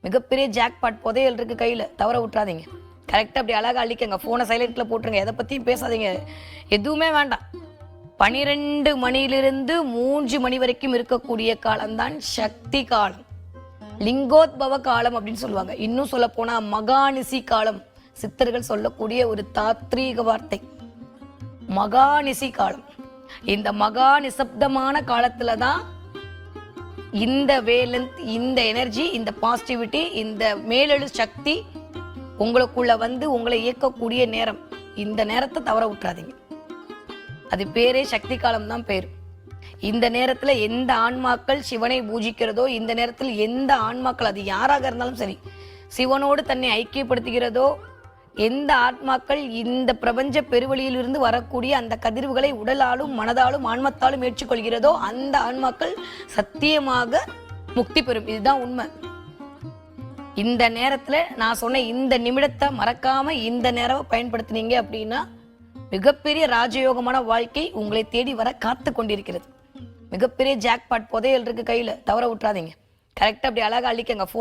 மிகப்பெரிய ஜாக்பாட் புதையல் இருக்கு கையில், தவற விட்டுறாதீங்க. கரெக்டாக அப்படி அழகாக அழிக்கங்க. ஃபோனை சைலண்ட்ல போட்டுருங்க. எதை பற்றியும் பேசாதீங்க, எதுவுமே வேண்டாம். 12 மணியிலிருந்து 3 மணி வரைக்கும் இருக்கக்கூடிய காலம்தான் சக்தி காலம், லிங்கோத்பவ காலம் அப்படின்னு சொல்லுவாங்க. இன்னும் சொல்ல போனா மகாநிசி காலம், சித்தர்கள் சொல்லக்கூடிய ஒரு தாத்ரீக வார்த்தை மகாநிசி காலம். இந்த மகா நிசப்தமான காலத்துல தான் இந்த வேலன்த், இந்த எனர்ஜி, இந்த பாசிட்டிவிட்டி, இந்த மேலெழு சக்தி உங்களுக்குள்ள வந்து உங்களை இயக்கக்கூடிய நேரம். இந்த நேரத்தை தவற விட்டுறாதீங்க. அது பேரே சக்தி காலம் தான் பேரு. இந்த நேரத்துல எந்த ஆன்மாக்கள் சிவனை பூஜிக்கிறதோ, இந்த நேரத்தில் எந்த ஆன்மாக்கள், அது யாராக இருந்தாலும் சரி, சிவனோடு தன்னை ஐக்கியப்படுத்துகிறதோ, எந்த ஆத்மாக்கள் இந்த பிரபஞ்ச பெருவெளியிலிருந்து வரக்கூடிய அந்த கதிர்வுகளை உடலாலும் மனதாலும் ஆன்மத்தாலும் ஏற்றுக்கொள்கிறதோ, அந்த ஆன்மாக்கள் சத்தியமாக முக்தி பெறும். இதுதான் உண்மை. இந்த நேரத்துல நான் சொன்ன இந்த நிமிடத்தை மறக்காம இந்த நேரம் பயன்படுத்தினீங்க அப்படின்னா மிகப்பெரிய ராஜயோகமான வாழ்க்கை உங்களை தேடி வர காத்து கொண்டிருக்கிறது. மிகப்பெரிய ஜாக்பாட் புதையல் இருக்கு கையில, தவற விட்டுறாதீங்க. கரெக்டா அப்படி அழகா அழிக்கங்க.